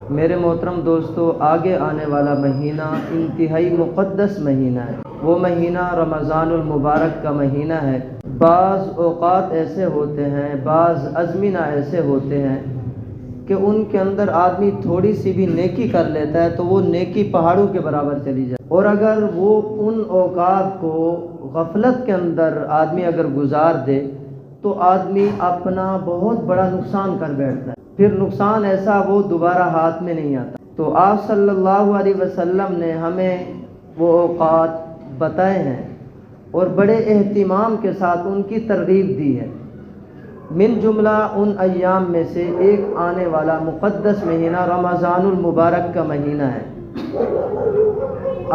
میرے محترم دوستو، آگے آنے والا مہینہ انتہائی مقدس مہینہ ہے۔ وہ مہینہ رمضان المبارک کا مہینہ ہے۔ بعض اوقات ایسے ہوتے ہیں، بعض ازمنہ ایسے ہوتے ہیں کہ ان کے اندر آدمی تھوڑی سی بھی نیکی کر لیتا ہے تو وہ نیکی پہاڑوں کے برابر چلی جائے، اور اگر وہ ان اوقات کو غفلت کے اندر آدمی اگر گزار دے تو آدمی اپنا بہت بڑا نقصان کر بیٹھتا ہے، پھر نقصان ایسا وہ دوبارہ ہاتھ میں نہیں آتا۔ تو آپ صلی اللہ علیہ وسلم نے ہمیں وہ اوقات بتائے ہیں اور بڑے اہتمام کے ساتھ ان کی ترغیب دی ہے۔ من جملہ ان ایام میں سے ایک آنے والا مقدس مہینہ رمضان المبارک کا مہینہ ہے۔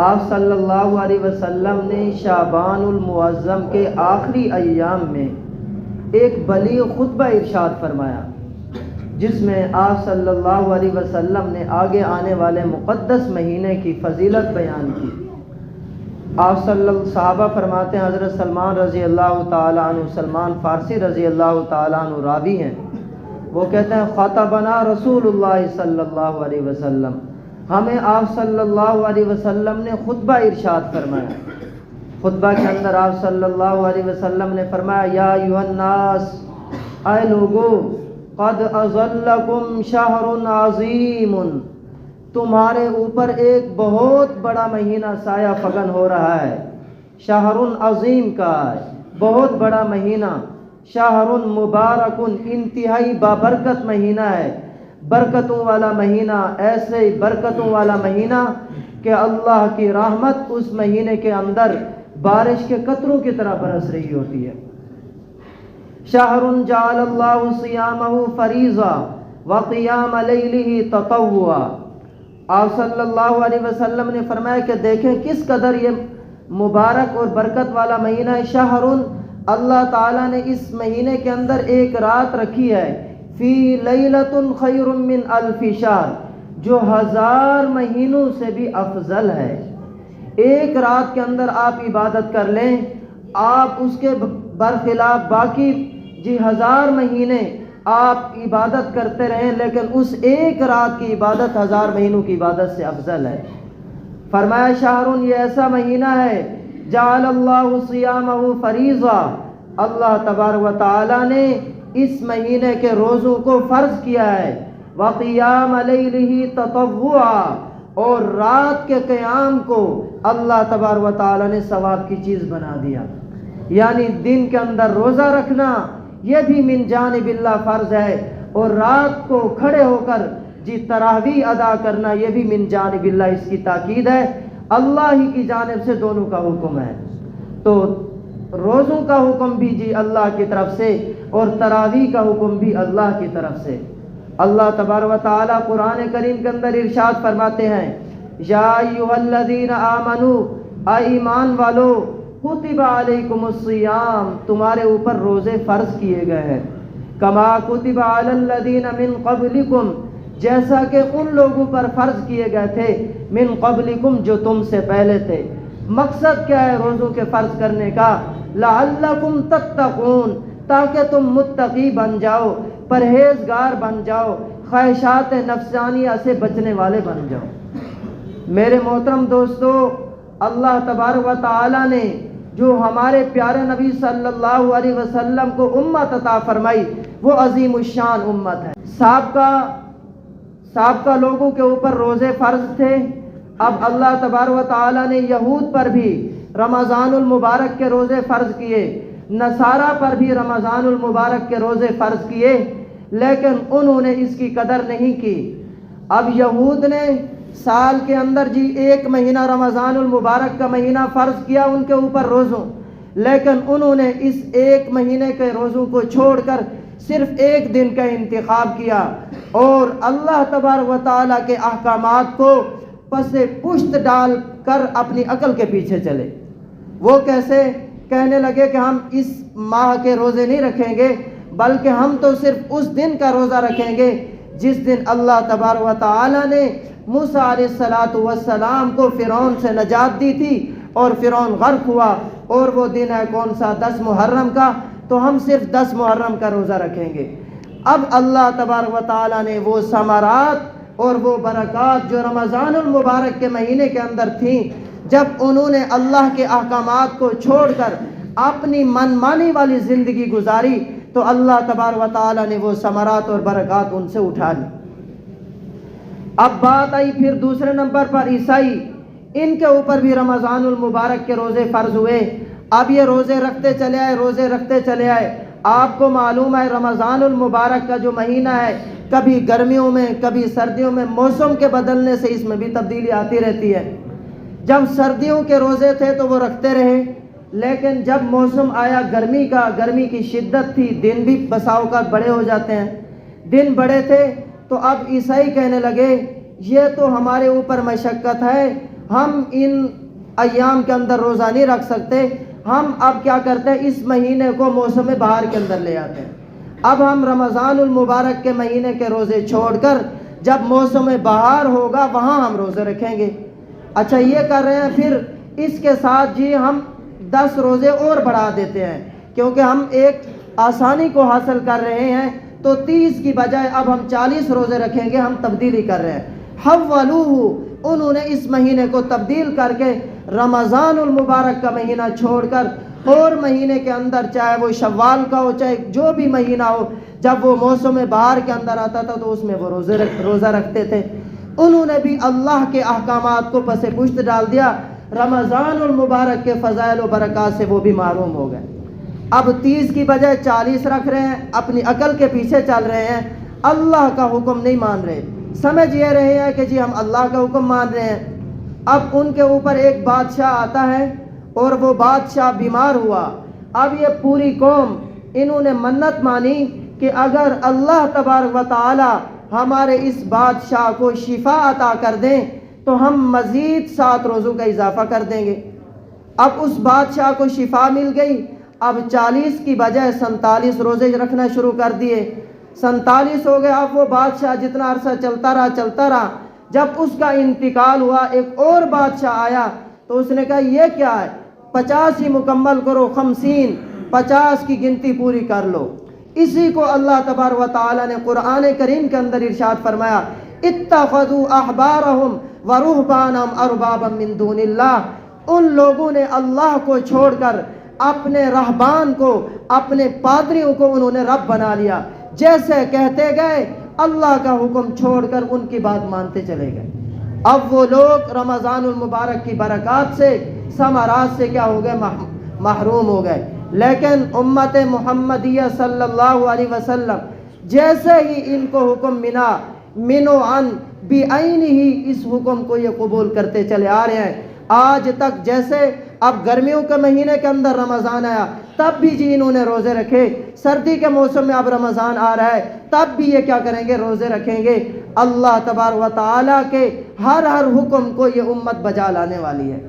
آپ صلی اللہ علیہ وسلم نے شعبان المعظم کے آخری ایام میں ایک بلیغ خطبہ ارشاد فرمایا، جس میں آپ صلی اللہ علیہ وسلم نے آگے آنے والے مقدس مہینے کی فضیلت بیان کی۔ آپ صحابہ فرماتے ہیں، حضرت سلمان رضی اللہ تعالیٰ عنہ، سلمان فارسی رضی اللہ تعالیٰ عنہ راوی ہیں، وہ کہتے ہیں خطبنا رسول اللہ صلی اللہ علیہ وسلم، ہمیں آپ صلی اللہ علیہ وسلم نے خطبہ ارشاد فرمایا۔ خطبہ کے اندر آپ صلی اللہ علیہ وسلم نے فرمایا، یا ایھا الناس، اے لوگو، قد اظلکم شہر عظیم، تمہارے اوپر ایک بہت بڑا مہینہ سایہ فگن ہو رہا ہے۔ شہر عظیم کا ہے، بہت بڑا مہینہ، شہر مبارک، انتہائی بابرکت مہینہ ہے، برکتوں والا مہینہ، ایسے برکتوں والا مہینہ کہ اللہ کی رحمت اس مہینے کے اندر بارش کے قطروں کی طرح برس رہی ہوتی ہے۔ شہر جعل اللہ صیامہ فریضہ وقیام لیلہ تطوعا، آپ صلی اللہ علیہ وسلم نے فرمایا کہ دیکھیں کس قدر یہ مبارک اور برکت والا مہینہ ہے۔ شہر، اللہ تعالیٰ نے اس مہینے کے اندر ایک رات رکھی ہے، فی لیلۃ خیر من الف شہر، جو 1000 مہینوں سے بھی افضل ہے۔ ایک رات کے اندر آپ عبادت کر لیں، آپ اس کے برخلاف باقی 1000 مہینے آپ عبادت کرتے رہیں، لیکن اس ایک رات کی عبادت 1000 مہینوں کی عبادت سے افضل ہے۔ فرمایا شہر، یہ ایسا مہینہ ہے، جعل اللہ صیامہ فریضہ، اللہ تبارک و تعالی نے اس مہینے کے روزوں کو فرض کیا ہے، وقیام لیلہ تطوعا، اور رات کے قیام کو اللہ تبارک و تعالی نے ثواب کی چیز بنا دیا۔ یعنی دن کے اندر روزہ رکھنا یہ بھی من جانب اللہ فرض ہے، اور رات کو کھڑے ہو کر تراویح ادا کرنا یہ بھی من جانب اللہ، اس کی تاکید ہے، اللہ ہی کی جانب سے دونوں کا حکم ہے۔ تو روزوں کا حکم بھی اللہ کی طرف سے اور تراویح کا حکم بھی اللہ کی طرف سے۔ اللہ تبارک و تعالیٰ قرآن کریم کے اندر ارشاد فرماتے ہیں، یا ایھا الذین آمنوا، اے ایمان والو، کتب علیکم الصیام، تمہارے اوپر روزے فرض کیے گئے ہیں، کما کتب علی الذین من قبلکم، جیسا کہ ان لوگوں پر فرض کیے گئے تھے، من قبلکم، جو تم سے پہلے تھے۔ مقصد کیا ہے روزوں کے فرض کرنے کا؟ لعلکم تتقون، تاکہ تم متقی بن جاؤ، پرہیزگار بن جاؤ، خواہشات نفسانیہ سے بچنے والے بن جاؤ۔ میرے محترم دوستو، اللہ تبارک و تعالی نے جو ہمارے پیارے نبی صلی اللہ علیہ وسلم کو امت عطا فرمائی، وہ عظیم الشان امت ہے۔ سابقہ لوگوں کے اوپر روزے فرض تھے، اب اللہ تبارک و تعالی نے یہود پر بھی رمضان المبارک کے روزے فرض کیے، نصارہ پر بھی رمضان المبارک کے روزے فرض کیے، لیکن انہوں نے اس کی قدر نہیں کی۔ اب یہود نے سال کے اندر ایک مہینہ رمضان المبارک کا مہینہ فرض کیا ان کے اوپر روزوں، لیکن انہوں نے اس ایک مہینے کے روزوں کو چھوڑ کر صرف ایک دن کا انتخاب کیا، اور اللہ تبارک و تعالیٰ کے احکامات کو پس پشت ڈال کر اپنی عقل کے پیچھے چلے۔ وہ کیسے؟ کہنے لگے کہ ہم اس ماہ کے روزے نہیں رکھیں گے، بلکہ ہم تو صرف اس دن کا روزہ رکھیں گے جس دن اللہ تبارک و تعالی نے موسیٰ علیہ السلام کو فرعون سے نجات دی تھی اور فرعون غرق ہوا، اور وہ دن ہے کون سا؟ 10 محرم کا، تو ہم صرف 10 محرم کا روزہ رکھیں گے۔ اب اللہ تبارک و تعالی نے وہ ثمرات اور وہ برکات جو رمضان المبارک کے مہینے کے اندر تھیں، جب انہوں نے اللہ کے احکامات کو چھوڑ کر اپنی من مانی والی زندگی گزاری تو اللہ تبارک و تعالیٰ نے وہ ثمرات اور برکات ان سے اٹھا لی۔ اب بات آئی پھر دوسرے نمبر پر عیسائی، ان کے اوپر بھی رمضان المبارک کے روزے فرض ہوئے۔ اب یہ روزے رکھتے چلے آئے۔ آپ کو معلوم ہے رمضان المبارک کا جو مہینہ ہے، کبھی گرمیوں میں کبھی سردیوں میں موسم کے بدلنے سے اس میں بھی تبدیلی آتی رہتی ہے۔ جب سردیوں کے روزے تھے تو وہ رکھتے رہے، لیکن جب موسم آیا گرمی کا، گرمی کی شدت تھی، دن بھی بسا اوقات بڑے ہو جاتے ہیں، دن بڑے تھے تو اب عیسائی کہنے لگے یہ تو ہمارے اوپر مشقت ہے، ہم ان ایام کے اندر روزہ نہیں رکھ سکتے، ہم اب کیا کرتے ہیں اس مہینے کو موسم بہار کے اندر لے آتے ہیں، اب ہم رمضان المبارک کے مہینے کے روزے چھوڑ کر جب موسم بہار ہوگا وہاں ہم روزے رکھیں گے۔ اچھا یہ کر رہے ہیں، پھر اس کے ساتھ جی ہم 10 روزے اور بڑھا دیتے ہیں، کیونکہ ہم ایک آسانی کو حاصل کر رہے ہیں تو 30 کی بجائے اب ہم 40 روزے رکھیں گے، ہم تبدیلی کر رہے ہیں۔ حولوہ، انہوں نے اس مہینے کو تبدیل کر کے رمضان المبارک کا مہینہ چھوڑ کر اور مہینے کے اندر، چاہے وہ شوال کا ہو چاہے جو بھی مہینہ ہو، جب وہ موسم بہار کے اندر آتا تھا تو اس میں وہ روزہ رکھتے تھے۔ انہوں نے بھی اللہ کے احکامات کو پس پشت ڈال دیا، رمضان المبارک کے فضائل و برکات سے وہ بھی محروم ہو گئے۔ اب 30 کی بجائے 40 رکھ رہے ہیں، اپنی عقل کے پیچھے چل رہے ہیں، اللہ کا حکم نہیں مان رہے، سمجھ یہ رہے ہیں کہ جی ہم اللہ کا حکم مان رہے ہیں۔ اب ان کے اوپر ایک بادشاہ آتا ہے اور وہ بادشاہ بیمار ہوا۔ اب یہ پوری قوم انہوں نے منت مانی کہ اگر اللہ تبارک و تعالی ہمارے اس بادشاہ کو شفا عطا کر دیں تو ہم مزید 7 روزوں کا اضافہ کر دیں گے۔ اب اس بادشاہ کو شفا مل گئی، اب 40 کی بجائے 47 روزے رکھنا شروع کر دیے، 47 ہو گئے۔ اب وہ بادشاہ جتنا عرصہ چلتا رہا، جب اس کا انتقال ہوا ایک اور بادشاہ آیا تو اس نے کہا یہ کیا ہے، 50 ہی مکمل کرو، 50 کی گنتی پوری کر لو۔ اسی کو اللہ تبارک و تعالی نے قرآن کریم کے اندر ارشاد فرمایا، اتخذوا احبارهم ورهبانهم اربابا من دون اللہ، ان لوگوں نے اللہ کو چھوڑ کر اپنے رہبان کو، اپنے پادریوں کو انہوں نے رب بنا لیا، جیسے کہتے گئے اللہ کا حکم چھوڑ کر ان کی بات مانتے چلے گئے۔ اب وہ لوگ رمضان المبارک کی برکات سے، ثمرات سے کیا ہو گئے، محروم ہو گئے۔ لیکن امت محمدیہ صلی اللہ علیہ وسلم جیسے ہی ان کو حکم ملا، منو عن بعین ہی اس حکم کو یہ قبول کرتے چلے آ رہے ہیں آج تک۔ جیسے اب گرمیوں کے مہینے کے اندر رمضان آیا تب بھی جی انہوں نے روزے رکھے، سردی کے موسم میں اب رمضان آ رہا ہے تب بھی یہ کیا کریں گے، روزے رکھیں گے۔ اللہ تبارک و تعالیٰ کے ہر حکم کو یہ امت بجا لانے والی ہے۔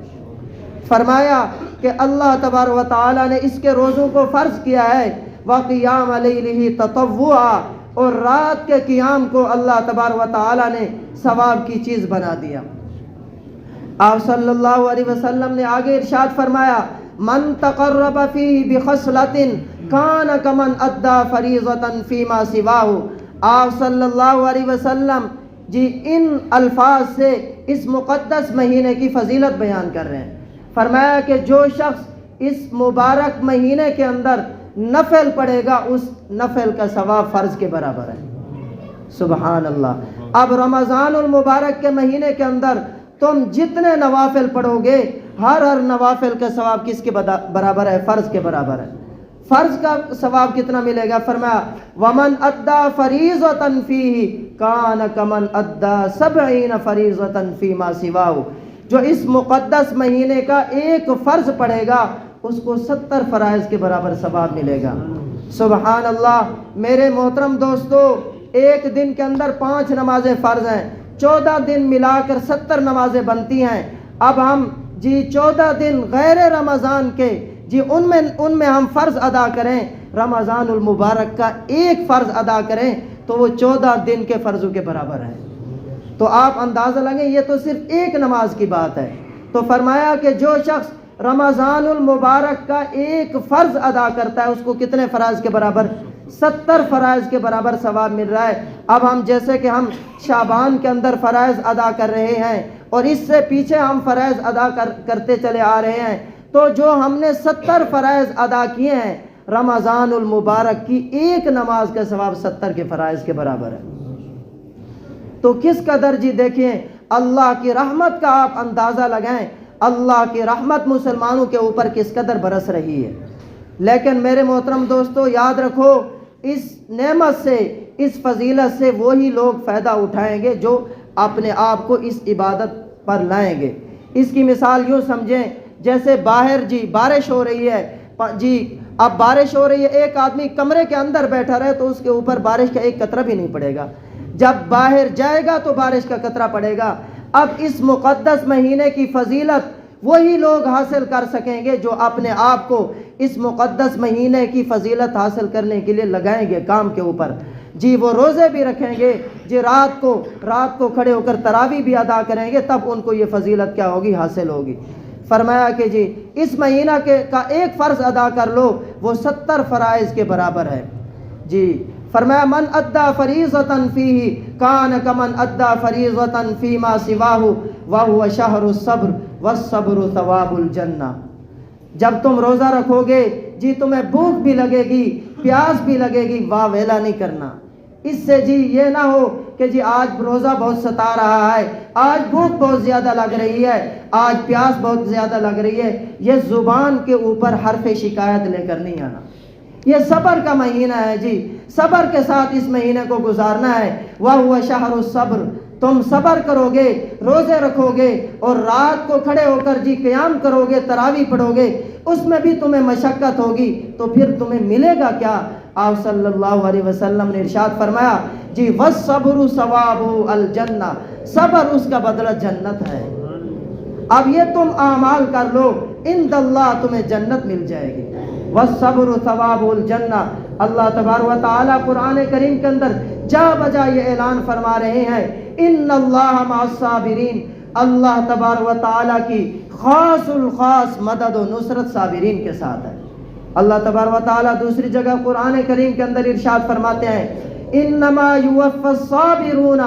فرمایا کہ اللہ تبارک و تعالیٰ نے اس کے روزوں کو فرض کیا ہے، وَقِيَامَ لَيْلِهِ تَطَوُّعًا، اور رات کے قیام کو اللہ تبارک و تعالیٰ نے ثواب کی چیز بنا دیا۔ آپ صلی اللہ علیہ وسلم نے آگے ارشاد فرمایا، من تقرب فیہ بخصلۃ کان کمن ادی فریضۃ فیما سواہ۔ آپ صلی اللہ علیہ وسلم جی ان الفاظ سے اس مقدس مہینے کی فضیلت بیان کر رہے ہیں۔ فرمایا کہ جو شخص اس مبارک مہینے کے اندر نفل پڑھے گا اس نفل کا ثواب فرض کے برابر ہے۔ سبحان اللہ۔ اب رمضان المبارک کے مہینے کے اندر تم جتنے نوافل پڑھو گے ہر نوافل کا ثواب کس کے برابر ہے، فرض کے برابر ہے۔ فرض کا ثواب کتنا ملے گا؟ فرمایا ومن ادا فریضۃ فیہ کان کمن ادا 70 فریضۃ فیما سواہ۔ جو اس مقدس مہینے کا ایک فرض پڑھے گا اس کو 70 فرائض کے برابر ثواب ملے گا۔ سبحان اللہ۔ میرے محترم دوستو، ایک دن کے اندر 5 نمازیں فرض ہیں، 14 دن ملا کر 70 نمازیں بنتی ہیں۔ اب ہم جی 14 دن غیر رمضان کے جی ان میں ہم فرض ادا کریں، رمضان المبارک کا ایک فرض ادا کریں تو وہ 14 دن کے فرضوں کے برابر ہے۔ تو آپ اندازہ لگیں یہ تو صرف ایک نماز کی بات ہے۔ تو فرمایا کہ جو شخص رمضان المبارک کا ایک فرض ادا کرتا ہے اس کو کتنے فرائض کے برابر؟ 70 فرائض کے برابر ثواب مل رہا ہے۔ اب ہم جیسے کہ ہم شعبان کے اندر فرائض ادا کر رہے ہیں اور اس سے پیچھے ہم فرائض ادا کرتے چلے آ رہے ہیں، تو جو ہم نے 70 فرائض ادا کیے ہیں، رمضان المبارک کی ایک نماز کا ثواب 70 کے فرائض کے برابر ہے۔ تو کس قدر جی دیکھیں اللہ کی رحمت کا آپ اندازہ لگائیں، اللہ کی رحمت مسلمانوں کے اوپر کس قدر برس رہی ہے۔ لیکن میرے محترم دوستو یاد رکھو، اس نعمت سے، اس فضیلت سے وہی لوگ فائدہ اٹھائیں گے جو اپنے آپ کو اس عبادت پر لائیں گے۔ اس کی مثال یوں سمجھیں جیسے باہر جی بارش ہو رہی ہے، جی اب بارش ہو رہی ہے، ایک آدمی کمرے کے اندر بیٹھا رہے تو اس کے اوپر بارش کا ایک قطرہ بھی نہیں پڑے گا، جب باہر جائے گا تو بارش کا قطرہ پڑے گا۔ اب اس مقدس مہینے کی فضیلت وہی لوگ حاصل کر سکیں گے جو اپنے آپ کو اس مقدس مہینے کی فضیلت حاصل کرنے کے لیے لگائیں گے کام کے اوپر۔ جی وہ روزے بھی رکھیں گے، جی رات کو کھڑے ہو کر تراویح بھی ادا کریں گے، تب ان کو یہ فضیلت کیا ہوگی؟ حاصل ہوگی۔ فرمایا کہ جی اس مہینہ کا ایک فرض ادا کر لو، وہ 70 فرائض کے برابر ہے۔ جی فرمایا من ادا فریضۃ فیہ کان کمن ادا فریضۃ فیما سواہ وہو شہر الصبر والصبر ثواب الجنہ۔ جب تم روزہ رکھو گے جی تمہیں بھوک بھی لگے گی، پیاس بھی لگے گی، واہ ویلا نہیں کرنا۔ اس سے جی یہ نہ ہو کہ جی آج روزہ بہت ستا رہا ہے، آج بھوک بہت زیادہ لگ رہی ہے، آج پیاس بہت زیادہ لگ رہی ہے، یہ زبان کے اوپر حرف شکایت لے کر نہیں آنا۔ یہ صبر کا مہینہ ہے جی، صبر کے ساتھ اس مہینے کو گزارنا ہے۔ وَهُوَ شَهْرُ الصَّبْرِ، تم صبر کرو گے، روزے رکھو گے اور رات کو کھڑے ہو کر جی قیام کرو گے، تراویح پڑھو گے، اس میں بھی تمہیں مشقت ہوگی، تو پھر تمہیں ملے گا کیا؟ آپ صلی اللہ علیہ وسلم نے ارشاد فرمایا جی وَالصَّبْرُ ثَوَابُ الْجَنَّةِ، صبر اس کا بدلہ جنت ہے۔ اب یہ تم اعمال کر لو، عند اللہ تمہیں جنت مل جائے گی۔ وَالصَّبْرُ ثَوَابُ الْجَنَّةِ، اللہ تبارک و تعالیٰ قرآن کریم کے اندر جا بجا یہ اعلان فرما رہے ہیں ان اللہ مع الصابرین، اللہ تبارک و تعالیٰ کی خاص الخاص مدد و نصرت صابرین کے ساتھ ہے۔ اللہ تبارک و تعالیٰ دوسری جگہ قرآن کریم کے اندر ارشاد فرماتے ہیں انما یوفی الصابرون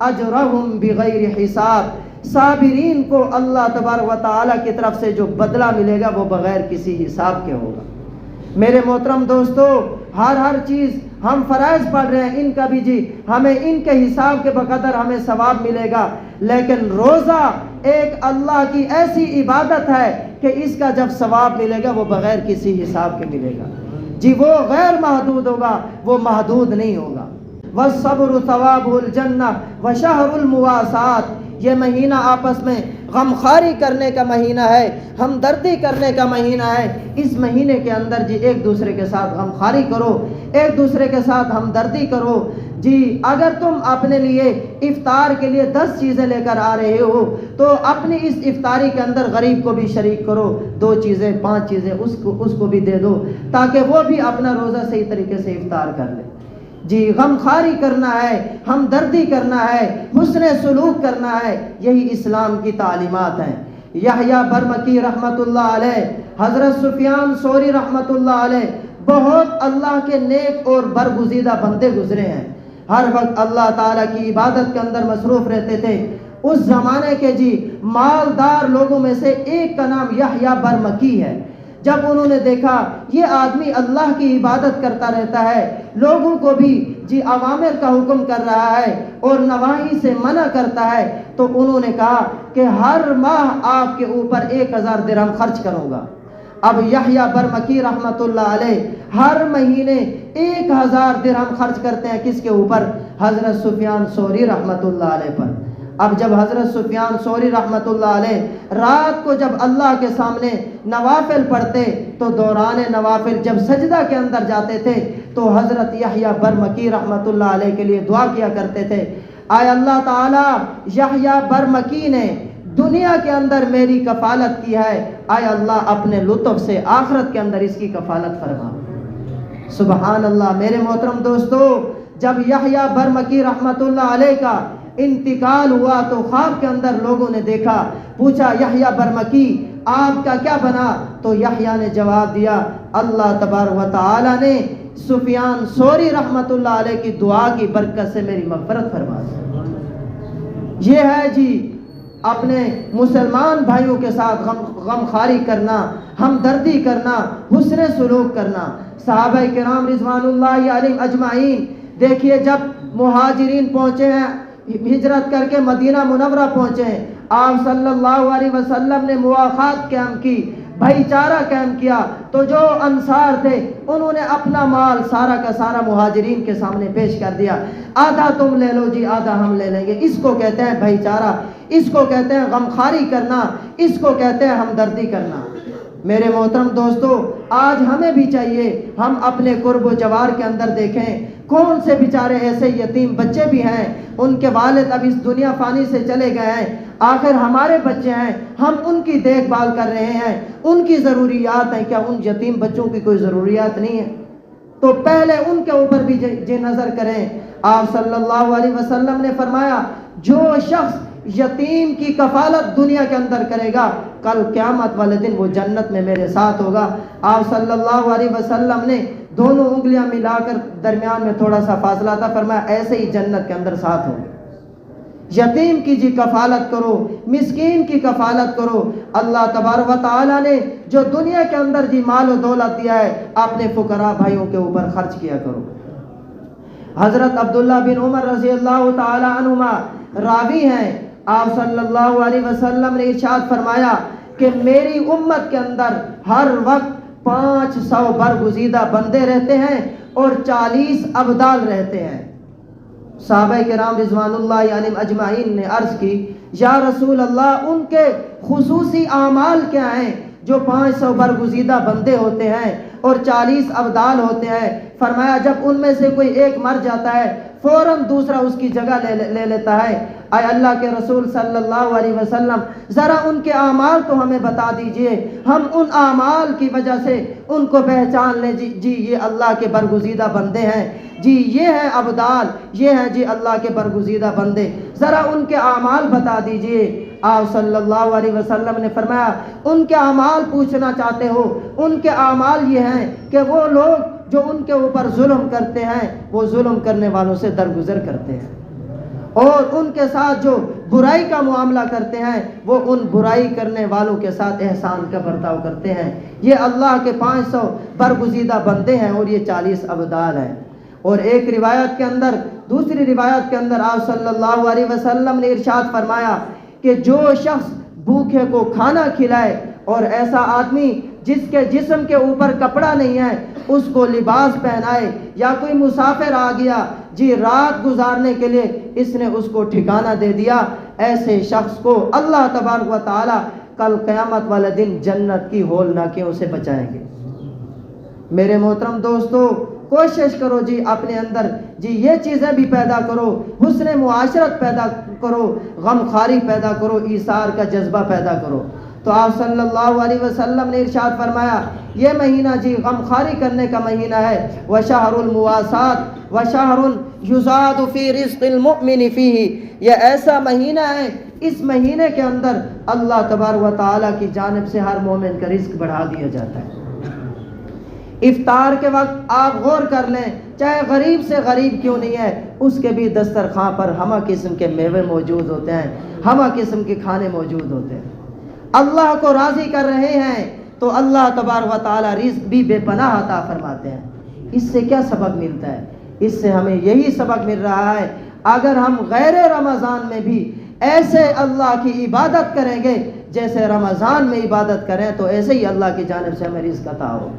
اجرہم بغیر حساب، صابرین کو اللہ تبارک و تعالیٰ کی طرف سے جو بدلہ ملے گا وہ بغیر کسی حساب کے ہوگا۔ میرے محترم دوستو، ہر چیز ہم فرائض پڑھ رہے ہیں، ان کا بھی جی ہمیں ان کے حساب کے بقدر ہمیں ثواب ملے گا، لیکن روزہ ایک اللہ کی ایسی عبادت ہے کہ اس کا جب ثواب ملے گا وہ بغیر کسی حساب کے ملے گا جی، وہ غیر محدود ہوگا، وہ محدود نہیں ہوگا۔ والصبر ثواب الجنہ وشہر المواسات، یہ مہینہ آپس میں غمخواری کرنے کا مہینہ ہے، ہمدردی کرنے کا مہینہ ہے۔ اس مہینے کے اندر جی ایک دوسرے کے ساتھ غمخواری کرو، ایک دوسرے کے ساتھ ہمدردی کرو۔ جی اگر تم اپنے لیے افطار کے لیے 10 چیزیں لے کر آ رہے ہو تو اپنی اس افطاری کے اندر غریب کو بھی شریک کرو، 2 چیزیں 5 چیزیں اس کو بھی دے دو تاکہ وہ بھی اپنا روزہ صحیح طریقے سے افطار کر لے۔ جی غمخواری کرنا ہے، ہمدردی کرنا ہے، حسن سلوک کرنا ہے، یہی اسلام کی تعلیمات ہیں۔ یحییٰ برمکی رحمۃ اللہ علیہ، حضرت سفیان ثوری رحمۃ اللہ علیہ بہت اللہ کے نیک اور برگزیدہ بندے گزرے ہیں، ہر وقت اللہ تعالیٰ کی عبادت کے اندر مصروف رہتے تھے۔ اس زمانے کے جی مالدار لوگوں میں سے ایک کا نام یحییٰ برمکی ہے۔ جب انہوں نے دیکھا یہ آدمی اللہ کی عبادت کرتا رہتا ہے، لوگوں کو بھی جی اوامر کا حکم کر رہا ہے اور نواہی سے منع کرتا ہے، تو انہوں نے کہا کہ ہر ماہ آپ کے اوپر 1000 درہم خرچ کروں گا۔ اب یحییٰ برمکی رحمۃ اللہ علیہ ہر مہینے 1000 درہم خرچ کرتے ہیں، کس کے اوپر؟ حضرت سفیان ثوری رحمۃ اللہ علیہ پر۔ اب جب حضرت سفیان ثوری رحمۃ اللہ علیہ رات کو جب اللہ کے سامنے نوافل پڑھتے تو دوران نوافل جب سجدہ کے اندر جاتے تھے تو حضرت یحییٰ برمکی رحمۃ اللہ علیہ کے لیے دعا کیا کرتے تھے، آئے اللہ تعالیٰ یحییٰ برمکی نے دنیا کے اندر میری کفالت کی ہے، آئے اللہ اپنے لطف سے آخرت کے اندر اس کی کفالت فرما۔ سبحان اللہ۔ میرے محترم دوستو، جب یحییٰ برمکی رحمۃ اللہ علیہ کا انتقال ہوا تو خواب کے اندر لوگوں نے دیکھا، پوچھا یحییٰ برمکی آپ کا کیا بنا؟ تو یحییٰ نے جواب دیا اللہ تبارک و تعالی نے سفیان ثوری رحمۃ اللہ علیہ کی دعا کی برکت سے میری مغفرت فرما دے۔ یہ ہے جی اپنے مسلمان بھائیوں کے ساتھ غم خاری کرنا، ہمدردی کرنا، حسن سلوک کرنا۔ صحابہ کرام رضوان اللہ علیہم اجمعین، دیکھیے جب مہاجرین پہنچے ہیں، ہجرت کر کے مدینہ منورہ پہنچے ہیں، آپ صلی اللہ علیہ وسلم نے مواخات قائم کی، بھائی چارہ قائم کیا، تو جو انصار تھے انہوں نے اپنا مال سارا کا سارا مہاجرین کے سامنے پیش کر دیا، آدھا تم لے لو جی، آدھا ہم لے لیں گے۔ اس کو کہتے ہیں بھائی چارہ، اس کو کہتے ہیں غمخواری کرنا، اس کو کہتے ہیں ہمدردی کرنا۔ میرے محترم دوستو، آج ہمیں بھی چاہیے ہم اپنے قرب و جوار کے اندر دیکھیں کون سے بیچارے ایسے یتیم بچے بھی ہیں، ان کے والد اب اس دنیا فانی سے چلے گئے ہیں، آخر ہمارے بچے ہیں، ہم ان کی دیکھ بھال کر رہے ہیں، ان کی ضروریات ہیں، کیا ان یتیم بچوں کی کوئی ضروریات نہیں ہے؟ تو پہلے ان کے اوپر بھی جی نظر کریں۔ آپ صلی اللہ علیہ وسلم نے فرمایا جو شخص یتیم کی کفالت دنیا کے اندر کرے گا، کل قیامت والے دن وہ جنت میں میرے ساتھ ہوگا۔ آپ صلی اللہ علیہ وسلم نے دونوں انگلیاں ملا کر درمیان میں تھوڑا سا فاصلہ تھا، فرمایا ایسے ہی جنت کے اندر ساتھ ہوگا۔ یتیم کی جی کفالت کرو، مسکین کی کفالت کرو۔ اللہ تبارک و تعالیٰ نے جو دنیا کے اندر جی مال و دولت دیا ہے، اپنے فقراء بھائیوں کے اوپر خرچ کیا کرو۔ حضرت عبداللہ بن عمر رضی اللہ تعالی عنہما راوی ہیں، آپ صلی اللہ علیہ وسلم نے ارشاد فرمایا کہ میری امت کے اندر ہر وقت 500 برگزیدہ بندے رہتے ہیں اور 40 ابدال رہتے ہیں۔ صحابہ کرام رضوان اللہ علیہم اجمعین نے عرض کی یا رسول اللہ، ان کے خصوصی اعمال کیا ہیں جو 500 برگزیدہ بندے ہوتے ہیں اور 40 ابدال ہوتے ہیں؟ فرمایا جب ان میں سے کوئی ایک مر جاتا ہے فوراً دوسرا اس کی جگہ لے لیتا ہے۔ اے اللہ کے رسول صلی اللہ علیہ وسلم، ذرا ان کے اعمال تو ہمیں بتا دیجئے، ہم ان اعمال کی وجہ سے ان کو پہچان لیں جی یہ اللہ کے برگزیدہ بندے ہیں، جی یہ ہے ابدال، یہ ہے جی اللہ کے برگزیدہ بندے، ذرا ان کے اعمال بتا دیجئے۔ آپ صلی اللہ علیہ وسلم نے فرمایا ان کے اعمال پوچھنا چاہتے ہو؟ ان کے اعمال یہ ہیں کہ وہ لوگ جو ان کے اوپر ظلم کرتے ہیں وہ ظلم کرنے والوں سے درگزر کرتے ہیں، اور ان کے ساتھ جو برائی کا معاملہ کرتے ہیں وہ ان برائی کرنے والوں کے ساتھ احسان کا برتاؤ کرتے ہیں۔ یہ اللہ کے 500 برگزیدہ بندے ہیں اور یہ 40 ابدال ہیں۔ اور ایک روایت کے اندر، دوسری روایت کے اندر آپ صلی اللہ علیہ وسلم نے ارشاد فرمایا کہ جو شخص بھوکے کو کھانا کھلائے اور ایسا آدمی جس کے جسم کے اوپر کپڑا نہیں ہے اس کو لباس پہنائے، یا کوئی مسافر آ گیا جی رات گزارنے کے لیے اس نے اس کو ٹھکانہ دے دیا، ایسے شخص کو اللہ تبارک و تعالی کل قیامت والے دن جنت کی ہولناکیوں سے بچائیں گے۔ میرے محترم دوستو، کوشش کرو جی اپنے اندر جی یہ چیزیں بھی پیدا کرو، حسن معاشرت پیدا کرو، غمخواری پیدا کرو، ایثار کا جذبہ پیدا کرو۔ تو آپ صلی اللہ علیہ وسلم نے ارشاد فرمایا یہ مہینہ جی غمخواری کرنے کا مہینہ ہے، وشہر المواسات وشہر یزاد فی رزق المؤمن فیہ، یہ ایسا مہینہ ہے اس مہینے کے اندر اللہ تبارک و تعالیٰ کی جانب سے ہر مومن کا رزق بڑھا دیا جاتا ہے۔ افطار کے وقت آپ غور کر لیں، چاہے غریب سے غریب کیوں نہیں ہے، اس کے بھی دسترخوان پر ہمہ قسم کے میوے موجود ہوتے ہیں، ہمہ قسم کے کھانے موجود ہوتے ہیں۔ اللہ کو راضی کر رہے ہیں تو اللہ تبارک و تعالیٰ رزق بھی بے پناہ عطا فرماتے ہیں۔ اس سے کیا سبق ملتا ہے؟ اس سے ہمیں یہی سبق مل رہا ہے اگر ہم غیر رمضان میں بھی ایسے اللہ کی عبادت کریں گے جیسے رمضان میں عبادت کریں تو ایسے ہی اللہ کی جانب سے ہمیں رزق عطا ہو۔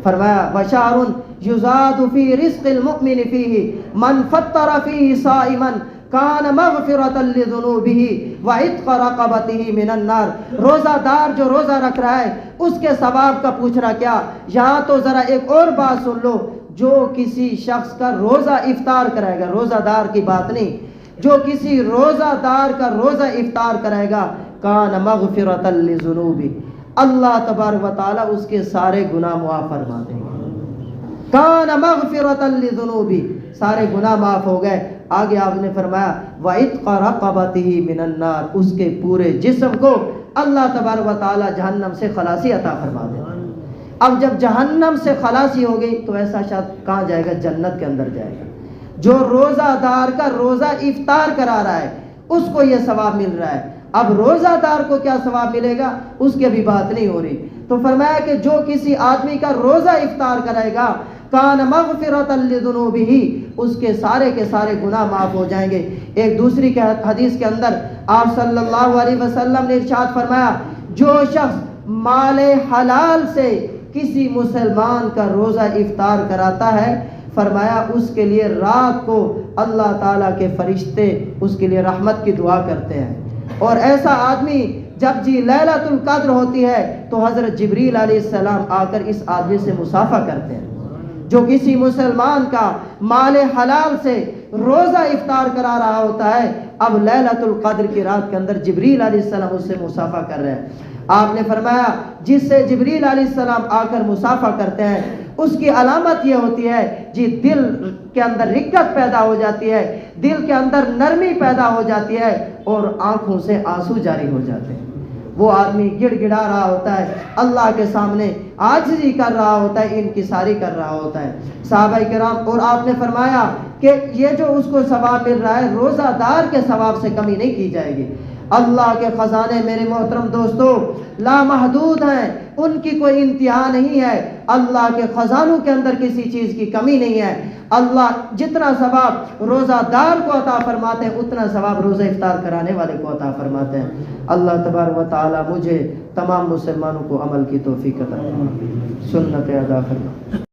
فرمایا وشہر یزاد فی رزق المؤمن فیہ من فطر فیہ صائما کان مغفرۃ لذنوبہ وعتق رقبتہ من النار۔ روزہ دار جو روزہ رکھ رہا ہے اس کے ثواب کا پوچھ رہا کیا؟ یہاں تو ذرا ایک اور بات سن لو، جو کسی شخص کا روزہ افطار کرائے گا، روزہ دار کی بات نہیں، جو کسی روزہ دار کا روزہ افطار کرائے گا کان مغفرۃ لذنوبہ، اللہ تبارک و تعالیٰ اس کے سارے گناہ معاف فرما دیں گے۔ کان مغفرۃ لذنوبہ، سارے گناہ معاف ہو گئے۔ آگے آپ نے فرمایا وعتق رقبتہ من النار، اس کے پورے جسم کو اللہ تبارک و تعالیٰ جہنم سے خلاصی عطا فرما دیں۔ اب جب جہنم سے خلاصی ہو گئی تو ایسا شخص کہاں جائے گا؟ جنت کے اندر جائے گا۔ جو روزہ دار کا روزہ افطار کرا رہا ہے اس کو یہ ثواب مل رہا ہے، اب روزہ دار کو کیا ثواب ملے گا اس کی ابھی بات نہیں ہو رہی۔ تو فرمایا کہ جو کسی آدمی کا روزہ افطار کرائے گا کان مغفرۃ لذنوبہ، اس کے سارے گناہ معاف ہو جائیں گے۔ ایک دوسری حدیث کے اندر آپ صلی اللہ علیہ وسلم نے ارشاد فرمایا جو شخص مال حلال سے کسی مسلمان کا روزہ افطار کراتا ہے، فرمایا اس کے لیے رات کو اللہ تعالیٰ کے فرشتے اس کے لیے رحمت کی دعا کرتے ہیں۔ اور ایسا آدمی جب لیلۃ القدر ہوتی ہے تو حضرت جبریل علیہ السلام آ کر اس آدمی سے مصافحہ کرتے ہیں۔ جو کسی مسلمان کا مال حلال سے روزہ افطار کرا رہا ہوتا ہے، اب لیلۃ القدر کی رات کے اندر جبریل علیہ السلام اس سے مصافحہ کر رہے ہیں۔ آپ نے فرمایا جس سے جبریل علیہ السلام آ کر مصافحہ کرتے ہیں اس کی علامت یہ ہوتی ہے دل کے اندر رقت پیدا ہو جاتی ہے، دل کے اندر نرمی پیدا ہو جاتی ہے اور آنکھوں سے آنسو جاری ہو جاتے ہیں۔ وہ آدمی گڑ گڑا رہا ہوتا ہے، اللہ کے سامنے عاجزی کر رہا ہوتا ہے، انکساری کر رہا ہوتا ہے۔ صحابہ کرام، اور آپ نے فرمایا کہ یہ جو اس کو ثواب مل رہا ہے روزہ دار کے ثواب سے کمی نہیں کی جائے گی۔ اللہ کے خزانے میرے محترم دوستو لامحدود ہیں، ان کی کوئی انتہا نہیں ہے۔ اللہ کے خزانوں کے اندر کسی چیز کی کمی نہیں ہے۔ اللہ جتنا ثواب روزہ دار کو عطا فرماتے ہیں اتنا ثواب روزہ افطار کرانے والے کو عطا فرماتے ہیں۔ اللہ تبارک و تعالی مجھے تمام مسلمانوں کو عمل کی توفیق عطا فرمائے، سنت ادا فرمائے۔